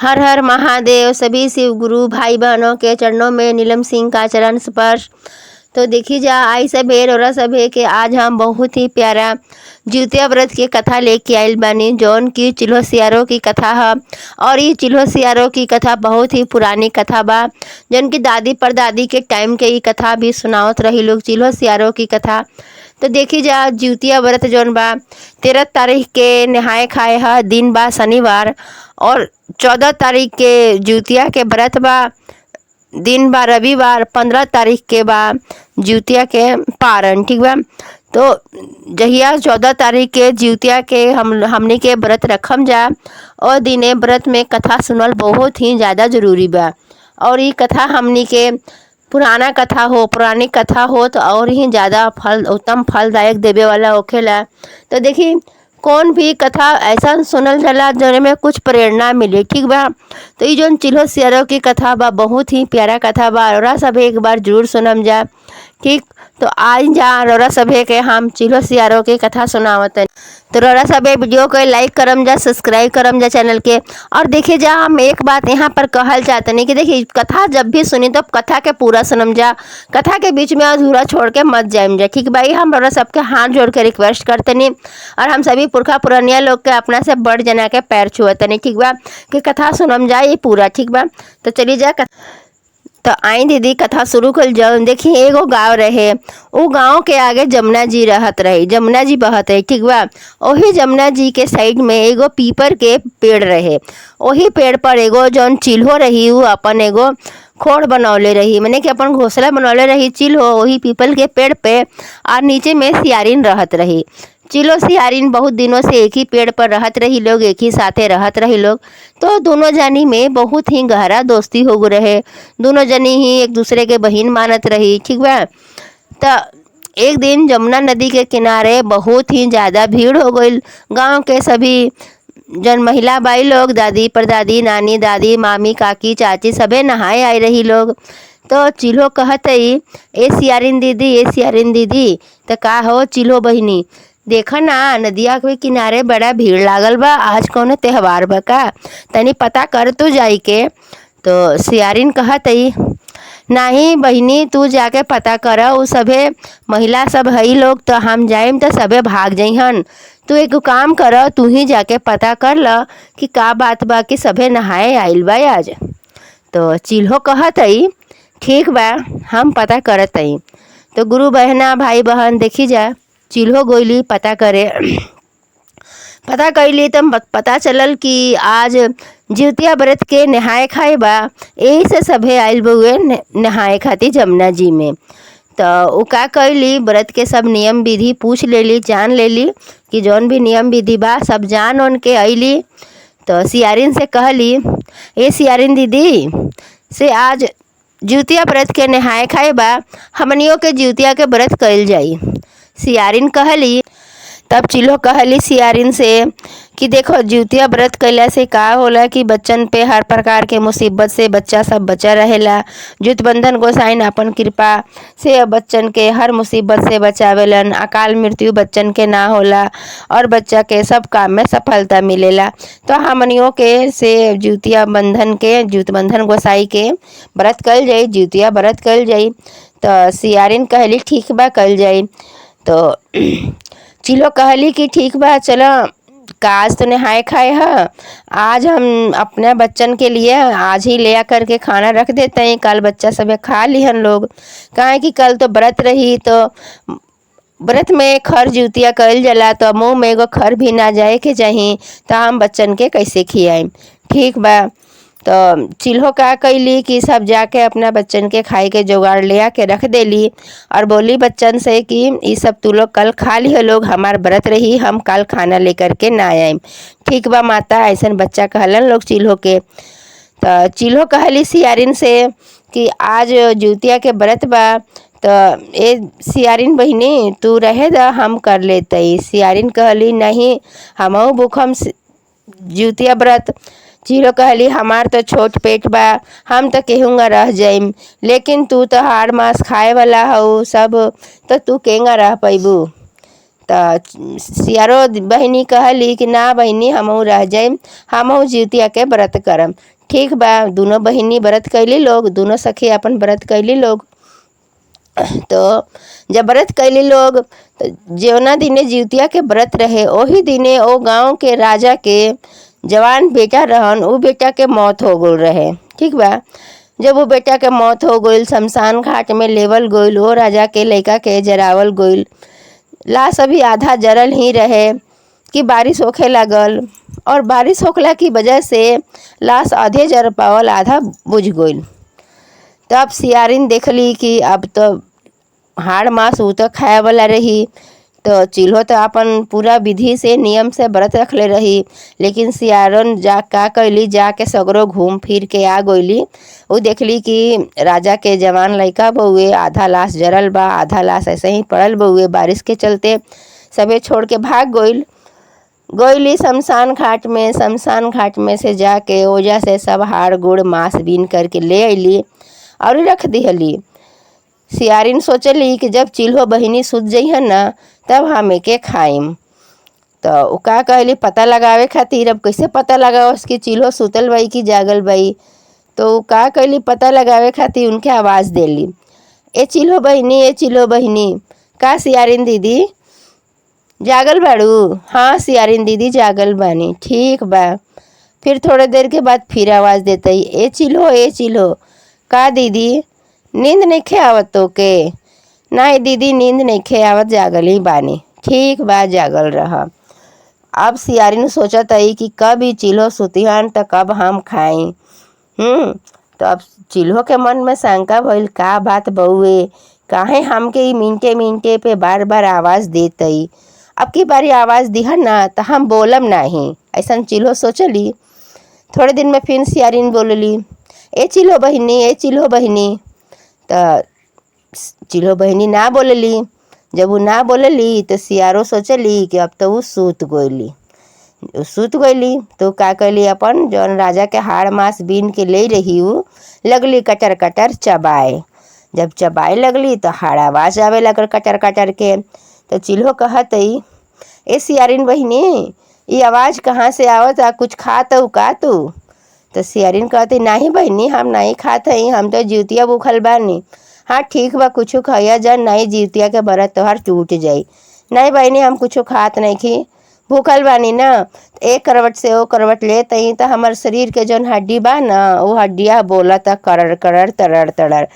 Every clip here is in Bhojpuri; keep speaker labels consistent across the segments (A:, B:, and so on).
A: हर हर महादेव। सभी शिव गुरु भाई बहनों के चरणों में नीलम सिंह का चरण स्पर्श। तो देखी जा आई सभे रोरा सभे के आज हम बहुत ही प्यारा जिउतिया व्रत की कथा लेके आइल बानी, जौन की चिल्हो सियारो की कथा है। और ये चिल्हो सियारो की कथा बहुत ही पुरानी कथा बा, जौन की दादी परदादी के टाइम के ये कथा भी सुनावत रही लोग, चिल्हो सियारो की कथा। तो देखी जा जिउतिया व्रत जौन बा 13 तारीख के नहाए खाए है, दिन बा शनिवार। और 14 तारीख के जिउतिया के व्रत बा, दिन बा रविवार। 15 तारीख के बा जिउतिया के पारण, ठीक बा। तो जहिया 14 तारीख के जिउतिया के हमनी के व्रत रखम जा, और दिने व्रत में कथा सुनल बहुत ही ज़्यादा जरूरी बा। और ये कथा हमनी के पुरानी कथा हो तो और ही ज़्यादा उत्तम फलदायक देवे वाला होखेला। तो देखी कौन भी कथा ऐसा सुनल जाला जोने में कुछ प्रेरणा मिले, ठीक बा। तो ये जो चिल्हो सियारो की कथा बा बहुत ही प्यारा कथा बा, और सब एक बार जरूर सुनम जा, ठीक। तो आज जा रोरा सभे के हम चिल्हो सियारो की कथा सुनावत हैं। तो रोरा सभे वीडियो को लाइक करम जा, सब्सक्राइब करम जा चैनल के। और देखिए जा हम एक बात यहाँ पर कहल चाहते नहीं कि देखिए कथा जब भी सुनी तो कथा के पूरा सुनम जा, कथा के बीच में अधूरा छोड़ के मत जाइम जा, ठीक भाई। हम रोरा सबके हाथ जोड़ के रिक्वेस्ट करते नहीं, और हम सभी पुरखा पुरानिया लोग के अपना से बड़ जना के पैर छुअते नहीं, ठीक बा, कि कथा सुनम जा ये पूरा, ठीक बा। तो चली जा तो आई दीदी कथा शुरू कर जाओ। देखिए एगो गांव रहे, वो गांव के आगे जमुना जी रहत रही, जमुना जी बहत रही, ठीक बा। वही जमुना जी के साइड में एगो पीपर के पेड़ रहे। वही पेड़ पर एगो जौन चिल्हो रही वो अपन एगो खोड़ बनौले रही, मैंने कि अपन घोंसला बनौले रही चिल्हो वही पीपल के पेड़ पे। और नीचे में सियारिन रहत रही। चिल्हो सियारिन बहुत दिनों से एक ही पेड़ पर रहत रही लोग, एक ही साथे रहत रही लोग। तो दोनों जनी में बहुत ही गहरा दोस्ती हो गए रहे, दोनों जनी ही एक दूसरे के बहिन मानत रही, ठीक बा। तो एक दिन जमुना नदी के किनारे बहुत ही ज़्यादा भीड़ हो गई। गांव के सभी जन महिला बाई लोग, दादी परदादी, नानी दादी, मामी काकी चाची सबे नहाए आई रही लोग। तो चिल्हो कहत ए सियारिन दीदी, ए सियारिन दीदी, तो का हो चिल्हो बहिनी, देखा ना नदिया के किनारे बड़ा भीड़ लागल बा, आज कौनो त्योहार बा का, तनी पता कर तू जाई के। तो सियारिन कहत नहीं बहिनी तू जाके पता कर, उ सभे महिला सब हई लोग, तो हम जाइम तो सबे भाग जइहन। तू एक काम कर, तू ही जाके पता कर ल कि का बात बा कि सभे नहाए आइल बा आज। तो चिल्हो कहत ठीक बा हम पता करत हई। तो गुरु बहना भाई बहन देखी जा चिल्हो गोइली पता करे। पता कैली तब पता चलल कि आज जिउतिया व्रत के नहाए खाए बा, यही से सभे आइल बउए नहाए खाती जमुना जी में। तो उ का कैली व्रत के सब नियम विधि पूछ लेली, जान लेली कि जौन भी नियम विधि बा सब जान उन के अइली। तो सियारिन से कहली ए सियारिन दीदी से आज जिउतिया व्रत के नहाए खाए बा, हमनियों के जिउतिया के व्रत कइल जाई। सियारिन कहली। तब चिल्हो कहली सियारिन से कि देखो जिउतिया व्रत कैला से का होला कि बच्चन पे हर प्रकार के मुसीबत से बच्चा सब बचा रहेला। जुतबंधन गोसाइन अपन कृपा से बच्चन के हर मुसीबत से बचावेलन, अकाल मृत्यु बच्चन के ना होला, और बच्चा के सब काम में सफलता मिलेला। तो हमनियों के से जुतबंधन गोसाई के व्रत कल जाई, जिउतिया व्रत कल जाई। तो सियारिन कहली ठीक बा कल जाई। तो चिल्हो कहली कि ठीक बा चलो काज तो नहाए खाए है, आज हम अपने बच्चन के लिए आज ही ले आकर के खाना रख देते हैं, कल बच्चा सब खा लिहन लोग, काहे कि कल तो व्रत रही। तो व्रत में खर जिउतिया कइल जाला, तो मुँह में एगो खर भी ना जाए के चाही, तो हम बच्चन के कैसे खियाएं, ठीक बा। तो चिल्हो का कैली कि सब जाके अपना बच्चन के खाए के जुगाड़ ले आके रख देली, और बोली बच्चन से कि ये सब तू लोग कल खा लियो लोग, हमार व्रत रही, हम कल खाना लेकर के ना आएम, ठीक बा माता। ऐसन बच्चा कहलन लोग चिल्हो के। तो चिल्हो कहली सियारिन से कि आज जिउतिया के व्रत बा, तो ए सियारिन बहिनी तू रहे दा हम कर लेते। सियारिन कहली नहीं हमहू भूखम जिउतिया व्रत। चिल्हो कहली हमार तो छोट पेट बा, हम तो केहूँगा रह जाइम, लेकिन तू तो हार मांस खाए वाला हो सब, तो तू केंगा रह पैबू। त सियारो बहिनी कहली कि ना बहिनी हमहू रह जाइम, हमहू जिउतिया के व्रत करम। ठीक बा, दोनों बहिनी व्रत कैली लोग, दोनों सखी अपन व्रत कैली लोग। तो जब व्रत कैली लोग तो जौना दिने जिउतिया के व्रत रहे ओही दिने ओ गांव के राजा के जवान बेटा रहन, उ बेटा के मौत हो गल रहे। ठीक बा, जब वो बेटा के मौत हो गईल, शमशान घाट में लेवल गईल, वो राजा के लइका के जरावल गईल। लाश अभी आधा जरल ही रहे कि बारिश होखे लागल, और बारिश होखला की वजह से लाश आधे जर पावल, आधा बुझ गईल। तब सियारिन देखली कि अब तो हाड़ मास उ तो खाए वाला रही, तो चिल्हो तो अपन पूरा विधि से नियम से व्रत रखले रही। लेकिन सियारन जा का कैली, जाके सगरो घूम फिर के आ गईली। उ देखली कि राजा के जवान लइका बउए, आधा लाश जरल बा, आधा लाश ऐसे ही पड़ल बउए। बारिश के चलते सबे छोड़ के भाग गईली शमशान घाट में। शमशान घाट में से जाके ओजा से सब हाड़ गोड़ मांस बीन करके ले अली और रख दिहली। सियारिन सोचली कि जब चिल्हो बहिनी सुत जइहन ना तब हम एके खाइम। तो उ का कहली, पता लगावे खातिर, अब कैसे पता लगावस कि चिल्हो सुतल बाई कि जागल बाई। तो उ का कहली, पता लगावे खातिर उनके आवाज़ देली, ए चिल्हो बहिनी, ए चिल्हो बहिनी। का सियारिन दीदी जागल बाड़ू? हाँ सियारिन दीदी जागल बानी। ठीक बा। फिर थोड़े देर के बाद फिर आवाज़ देतई, ए चिल्हो, ए चिल्हो। का दीदी नींद नइखे आवत तोके? नाही दीदी नींद नइखे आवत, जागल ही बानी। ठीक बा, जागल रह। अब सियारिन सोचत आई कि कब ई चिल्हो सुतिहन त कब हम खाई। तो अब चिल्हो के मन में शंका भइल, का बात बउए, काहे हमके ई मिनटे मिनटे पे बार बार आवाज़ देतई। अब की बारी आवाज़ दिहन ना त हम बोलब नाही, ऐसन चिल्हो सोचली। थोड़े दिन में फिर सियारिन बोलली, ए चिल्हो बहिनी, ए चिल्हो बहिनी। त चिल्हो बहिनी ना बोलली। जब वो ना बोलली तो सियारो सोचली कि अब तो वो सूत गईली। तो का कैली, अपन जौन राजा के हाड़ मांस बीन के ले रही उ लगली कटर कटर चबाए। जब चबाए लगली तो हाड़ आवाज़ आवे लगल कटर कटर के। तो चिल्हो कहतई, ए सियारिन बहिनी, ये आवाज़ कहाँ से आवत? कुछ खात हऊ का तू? तो सियारिन कहती, नाही बहिनी हम नहीं खात हई, हम तो जिउतिया भूखल बानी। हाँ ठीक बा, कुछ खइया जा, नहीं जिउतिया के व्रत तोहार टूट जाई। नहीं बहिनी हम कुछ खात नहीं खी, भूखल बानी ना। एक करवट से वो करवट ले तई तो हमार शरीर के जौन हड्डी बा ना, वो हड्डिया बोलता करड़ करड़ तड़ड़ तड़ड़।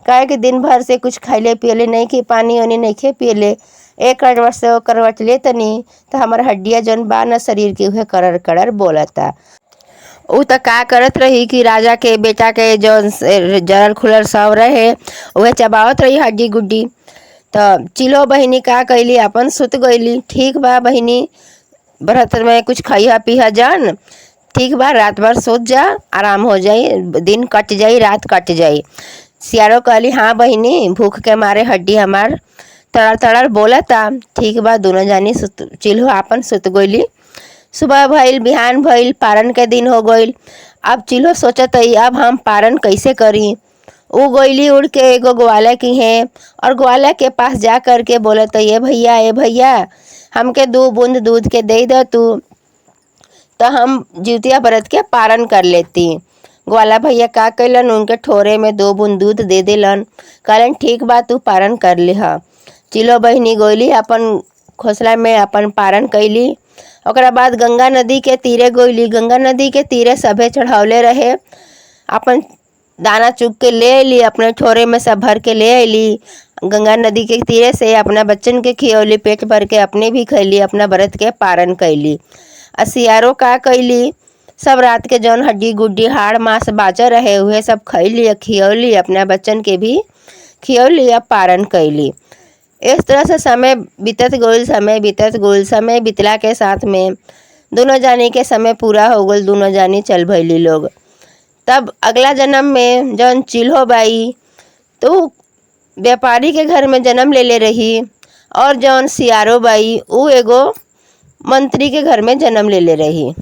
A: काहे कि दिन भर से कुछ खैले पियले नहीं कि, पानी वानी नहीं खे पियले। एक करवट से वो करवट ले तनी तो हमार हड्डिया जौन बा ना शरीर के, उहे करड़ करड़ बोलता। उ त का करत रही कि राजा के बेटा के जौन जरल खुलल सब रहे उहे चबावत रही हड्डी गुड्डी। तो चिल्हो बहिनी का कैली, अपन सुत गईली। ठीक बा बहिनी, व्रत में कुछ खइहा पीहा जान। ठीक बा, रात भर सोच जा, आराम हो जाई, दिन कट जाई, रात कट जाई। सियारो कहली, हाँ बहिनी, भूख के मारे हड्डी हमार तड़ड़ तड़ड़ बोलता। ठीक बा, दोनों जानी चिल्हो आपन सुत गईली। सुबह भइल, बिहान भइल, पारन के दिन हो गईल। अब चिल्हो सोचत आई, अब हम पारन कैसे करी। उ गईली उड़ के एगो ग्वाला की है, और ग्वाला के पास जा कर के बोलत, ए भैया, ए भैया, हमके 2 बूंद दूध के दे द तू, तो हम जिउतिया व्रत के पारन कर लेती। ग्वाला भैया का कैलन, उनके ठोरे में 2 बूंद दूध दे देलन। कहलन ठीक बा, तू पारन कर लिहा। चिल्हो बहिनी गईली, अपन खोसला में अपन पारन कैली। ओकरा बाद गंगा नदी के तीरे गईली। गंगा नदी के तीरे सभे चढ़ावले रहे, अपन दाना चुग के ले अली, अपने ठोरे में सब भर के ले अली। गंगा नदी के तीरे से अपना बच्चन के खियौली, पेट भर के अपने भी खैली, अपना व्रत के पारन कैली। सियारो का कैली, सब रात के जौन हड्डी गुड्डी हाड़ मांस बाचा रहे उहे सब खैली, खियौली, अपना बच्चन के भी खियौली, अब पारन कैली। इस तरह से समय बीतत गईल, समय बीतला के साथ में दोनों जानी के समय पूरा हो गईल, दोनों जानी चल भइली लोग। तब अगला जन्म में जौन चिल्हो बाई तो व्यापारी के घर में जन्म ले रही, और जौन सियारो बाई उ एगो मंत्री के घर में जन्म ले रही।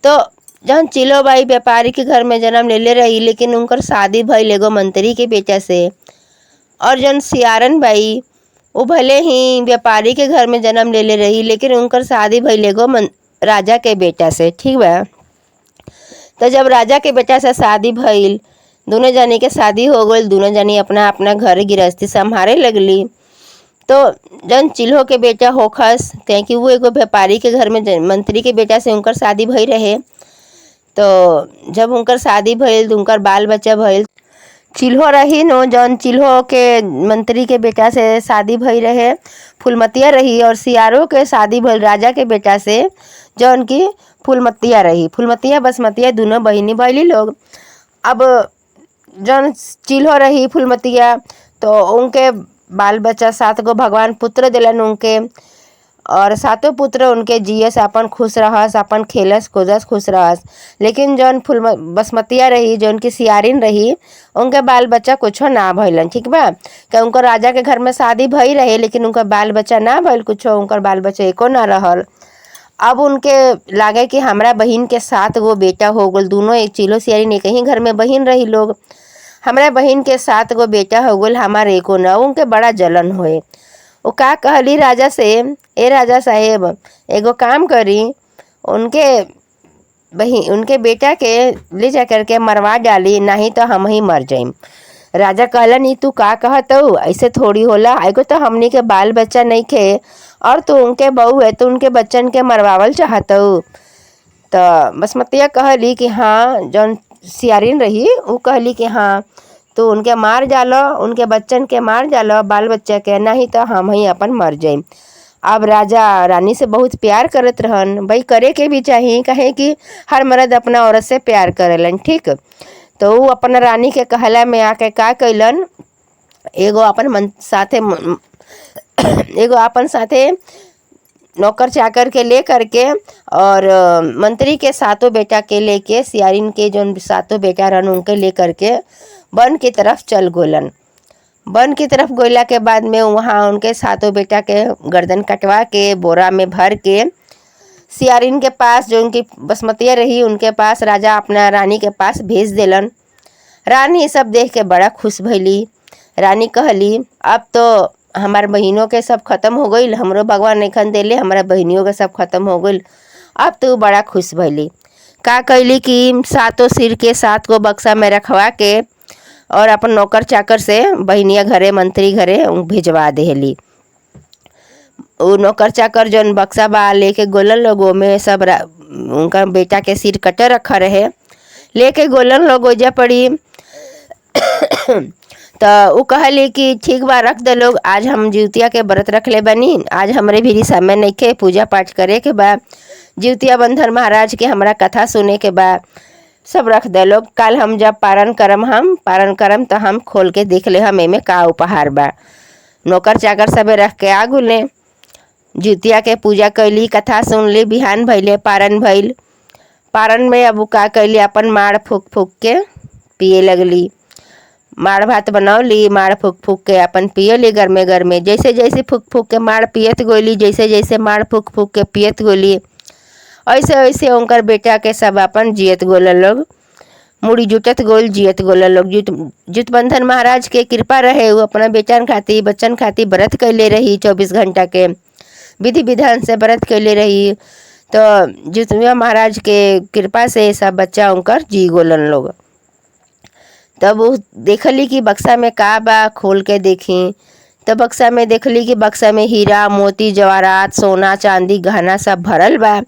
A: तो जौन चिल्हो बाई व्यापारी के घर में जन्म ले रही, लेकिन उनकर शादी भइल एगो मंत्री के बेटा से। और जौन सियारन बाई वो भले ही व्यापारी के घर में जन्म ले रही, लेकिन उनकर शादी भइल एगो राजा के बेटा से, ठीक बा। तो जब राजा के बेटा से शादी भइल, दोनों जानी के शादी हो गई, दोनों जानी अपना अपना घर गृहस्थी संभाले लगली। तो जन चिल्हो के बेटा होखस, क्योंकि वो एगो व्यापारी के घर में मंत्री के बेटा से उनकर शादी भई रहे। तो जब उनकर शादी भइल, उनकर बाल बच्चा भइल, चिल्हो रही नो, जौन चिल्हो के मंत्री के बेटा से शादी भई रहे फूलमतिया रही, और सियारो के शादी भइल राजा के बेटा से जौन की फूलमतिया रही। फूलमतिया बसमतिया दोनों बहिनी भइली लोग। अब जौन चिल्हो रही फूलमतिया, तो उनके बाल बच्चा 7 गो भगवान पुत्र दिलन उनके, और 7 पुत्र उनके जियस, अपन खुश रहस, अपन खेलस कूदस खुश रहस। लेकिन जौन बसमतिया रही, जौन की सियारिन रही, उनके बाल बच्चा कुछो ना भइलन, ठीक बा। कि उनकर राजा के घर में शादी भई रहे, लेकिन उनका बाल बच्चा ना भइल कुछो, उनकर बाल बच्चा एको ना रहल। अब उनके लागे कि हमरा बहिन के 7 गो बेटा हो गल, दोनों एक चिल्हो सियारिन एक ही घर में बहिन रही लोग। हमरा बहिन के 7 गो बेटा हो गल, हमारे एको ना। उनके बड़ा जलन होए। वो का कहली राजा से, ए राजा साहेब, एगो काम करी, उनके बेटा के ले जा करके मरवा डाली, नहीं तो हम ही मर जाइम। राजा कहलन, ई तू का कहत हऊ, ऐसे थोड़ी होला, एगो तो हमनी के बाल बच्चा नहीं खे, और तू उनके बहू है, तो उनके बच्चन के मरवावल चाहत हऊ। तो बसमतिया कहली कि हाँ, जौन सियारिन रही वो कहली कि हाँ, तो उनके मार डालो, उनके बच्चन के मार डालो, बाल बच्चा के, नहीं तो हम ही अपन मर जाइम। अब राजा रानी से बहुत प्यार करत रहन, भाई करे के भी चाहिए, कहे कि हर मर्द अपना औरत से प्यार करेलन, ठीक। तो वो अपन रानी के कहला में आके का कैलन, एगो अपन साथे नौकर चाकर के ले करके, और मंत्री के 7 बेटा के लेके, सियारिन के जो 7 बेटा रहन उनके ले करके वन की तरफ चल गोलन। वन की तरफ गोला के बाद में वहाँ उनके 7 बेटा के गर्दन कटवा के बोरा में भर के सियारिन के पास, जो उनकी बसमतिया रही उनके पास, राजा अपना रानी के पास भेज देलन। रानी सब देख के बड़ा खुश भइली। रानी कहली, अब तो हमार बहिनों के सब खत्म हो गई, हमरो भगवान नइखन देले, हमारा बहिनियों के सब खत्म हो गई। अब तो बड़ा खुश भइली। का कैली कि 7 सिर के 7 गो बक्सा में रखवा के, और अपन नौकर चाकर से बहिनिया घरे, मंत्री घरे भिजवा देली। वो नौकर चाकर जौन बक्सा बा लेके गोलन लोगों में सब उनका बेटा के सिर कटे रखा रहे, लेके गोलन लोग ओजा पड़ी। तो वो कहली कि ठीक बा, रख दे लोग, आज हम जिउतिया के व्रत रख ले बनी, आज हमरे भी समय नहीं के पूजा पाठ करे के बा, जिउतिया बंधन महाराज के हमरा कथा सुने के बा, सब रख दे लोग। कल हम जब पारण करम तो हम खोल के देख ले हम एमे का उपहार बा। नौकर चाकर सबे रख के आ गुले, जिउतिया के पूजा कैली, कथा सुन ली, बिहान भइले पारण भइल। पारण में अब का कैली, अपन माड़ फूक फूक के पिए लगली। माड़ भात बनौली, माड़ फूक फूक के अपन पियली गर्मे गर्मे। जैसे जैसे फूक फूक के माड़ पियत गोली, जैसे जैसे माड़ फूक फूक के पियत गोली, ऐसे ऐसे उनकर बेटा के सब अपन जियत गोल लोग, मुड़ी जुटत गोल, जियत गोल लोग। जुट बंधन महाराज के कृपा रहे, वो अपना बेटन खाती बच्चन खाती व्रत कैले रही, 24 घंटा के विधि विधान से व्रत कैले रही। तो जुटमिया महाराज के कृपा से सब बच्चा उनकर जी गोलन लोग। तब वो देखली कि बक्सा में का बा, खोल के देखी तो बक्सा में देखली कि बक्सा में हीरा मोती जवाहरात सोना चांदी गहना सब भरल बा।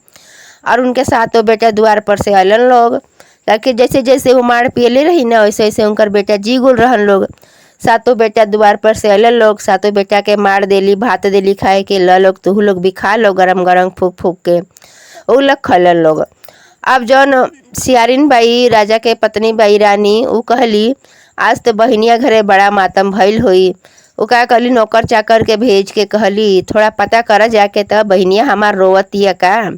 A: और उनके 7 बेटा द्वार पर से अलन लोग, ताकि जैसे जैसे वो मार पियले रही ना, वैसे वैसे उनकर बेटा जी गुल रहन लोग। 7 बेटा द्वार पर से अलन लोग, 7 बेटा के मार देली, भात देली खाए के, ल लोग तुह लोग भी खा लो गरम गरम फूक फूक के, वो लोग खलन लोग। अब जौन सियारिन बाई, राजा के पत्नी बाई रानी, वो कहली आज तो बहिनिया घरे बड़ा मातम भइल होई। वो का कहली, नौकर चाकर के भेज के कहली थोड़ा पता कर जाके, तो बहिनिया हमार रोवतिया का।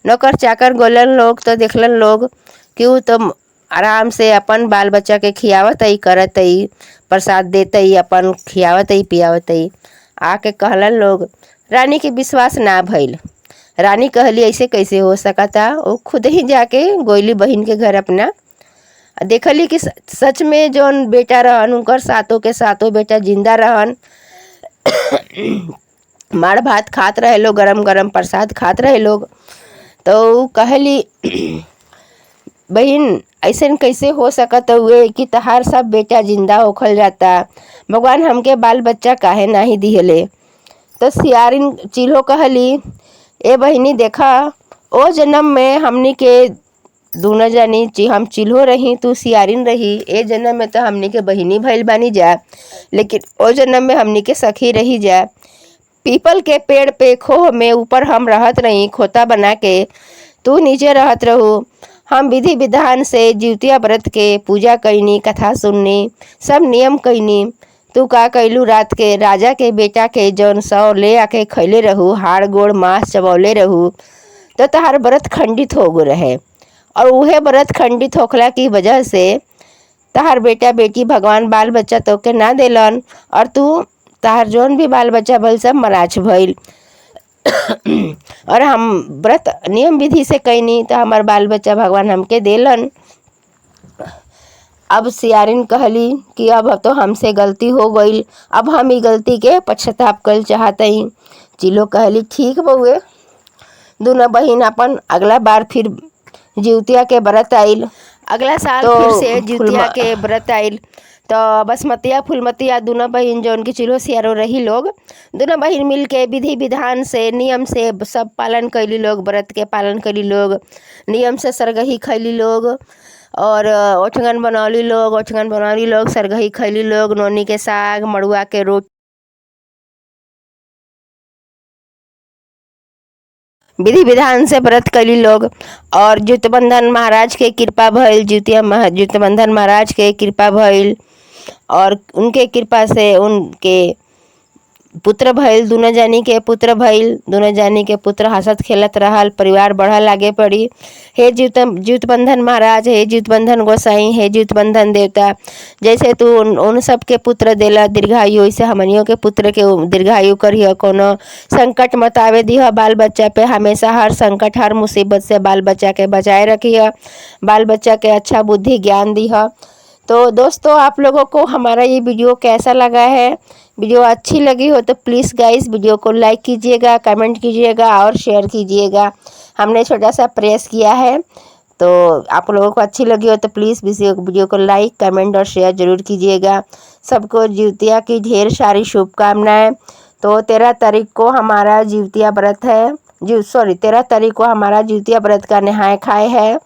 A: नौकर चाकर गोलन लोग तो देखलन लोग कि वो तो आराम से अपन बाल बच्चा के खियावत ही करत ही, प्रसाद देते ही, अपन खियावत ही पियावत ही। आके कहलन लोग, रानी के विश्वास ना भइल। रानी कहली ऐसे कैसे हो सकता। वो खुद ही जाके गोइली बहन के घर अपना, देखली कि सच में जौन बेटा रहन उनकर 7 के 7 बेटा जिंदा रहन। माड़ भात खात रहे लोग, गरम गरम प्रसाद खात रहे लोग। तो कहली बहन ऐसन कैसे हो सकत हुए कि तहार सब बेटा जिंदा होखल जाता, भगवान हमके बाल बच्चा काहे नाही दिहले। तो सियारिन चिल्हो कहली ए बहिनी देखा, ओ जन्म में हमनी के दोनों जानी हम चिल्हो रही तू सियारिन रही, ए जन्म में तो हमनी के बहिनी भइल बानी जा, लेकिन ओ जन्म में हमनी के सखी रही जा। पीपल के पेड़ पे खोह में ऊपर हम रहत रही खोता बना के, तू नीचे रहत रहू। हम विधि विधान से जिउतिया व्रत के पूजा कैनी, कथा सुननी, सब नियम कैनी। तू का कैलू, रात के राजा के बेटा के जौन सौ ले आके खैले रहू, हाड़ गोड़ मांस चबौले रहू, तो तहार व्रत खंडित हो गो रहे। और उहे व्रत खंडित होखला की वजह से तहार बेटा बेटी भगवान बाल बच्चा तोके ना देलन, और तू तहार जौन भी बाल बच्चा भइल सब मराछ भइल। और हम व्रत नियम विधि से कैनी तो हमार बाल बच्चा भगवान हमके देलन। अब सियारिन कहली कि अब तो हमसे गलती हो गई, अब हम ई गलती के पश्चाताप कर चाहतई। चिल्हो कहली ठीक बउए। दोनों बहिन अपन अगला बार फिर जिउतिया के व्रत आइल, अगला साल तो फिर से जिउतिया के व्रत आइल। तो बसमतिया फुलमतिया दोनों बहिन जौन की चिल्हो सियारो रही लोग, दोनों बहिन मिल के विधि विधान से नियम से सब पालन कैली लोग, व्रत के पालन कैली लोग, नियम से सरगही खैली लोग, और ओठगन बनौली लोग, सरगही खैली लोग, नोनी के साग, मड़ुआ के रोटी, विधि विधान से व्रत कैली लोग। और जुतबंधन महाराज के कृपा भइल, जुतबंधन महाराज के कृपा भइल, और उनके कृपा से उनके पुत्र भइल, दोनों जानी के पुत्र भइल, दोनों जानी के पुत्र हंसत खेलत रहल, परिवार बढ़ल आगे पड़ी। हे जुतबंधन महाराज, हे जुतबंधन गोसाई, हे जुतबंधन देवता, जैसे तू उन सब के पुत्र देला दीर्घायु, वैसे हमनियों के पुत्र के दीर्घायु करिह, कोनो संकट मत आवे दिह बाल बच्चा पे, हमेशा हर संकट हर मुसीबत से बाल बच्चा के बचाए रखिह, बाल बच्चा के अच्छा बुद्धि ज्ञान दिह। तो दोस्तों आप लोगों को हमारा ये वीडियो कैसा लगा है, वीडियो अच्छी लगी हो तो प्लीज़ गाइस वीडियो को लाइक कीजिएगा, कमेंट कीजिएगा और शेयर कीजिएगा। हमने छोटा सा प्रयास किया है, तो आप लोगों को अच्छी लगी हो तो प्लीज़ वीडियो को लाइक कमेंट और शेयर ज़रूर कीजिएगा। सबको जिउतिया की ढेर सारी शुभकामनाएँ। तो 13 तारीख को हमारा जिउतिया व्रत है, 13 तारीख को हमारा जिउतिया व्रत का नहाय खाए है,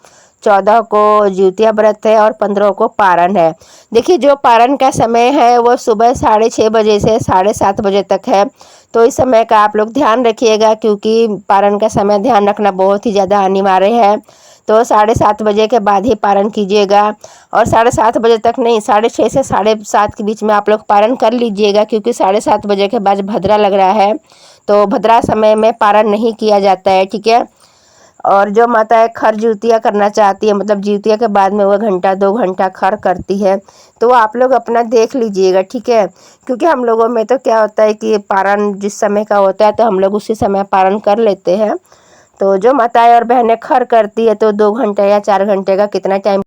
A: 14 को जिउतिया व्रत है और 15 को पारण है। देखिए जो पारण का समय है वो सुबह 6:30 बजे से 7:30 बजे तक है, तो इस समय का आप लोग ध्यान रखिएगा, क्योंकि पारण का समय ध्यान रखना बहुत ही ज़्यादा अनिवार्य है। तो 7:30 बजे के बाद ही पारण कीजिएगा, और 7:30 बजे तक नहीं, 6:30 से 7:30 के बीच में आप लोग पारण कर लीजिएगा, क्योंकि 7:30 बजे के बाद भद्रा लग रहा है, तो भद्रा समय में पारण नहीं किया जाता है, ठीक है। और जो माताएं खर जिउतिया करना चाहती है, मतलब जिउतिया के बाद में वो 1-2 घंटा खर करती है, तो वो आप लोग अपना देख लीजिएगा, ठीक है। क्योंकि हम लोगों में तो क्या होता है कि पारण जिस समय का होता है तो हम लोग उसी समय पारण कर लेते हैं। तो जो माताएं और बहनें खर करती है तो 2 घंटे या 4 घंटे का कितना टाइम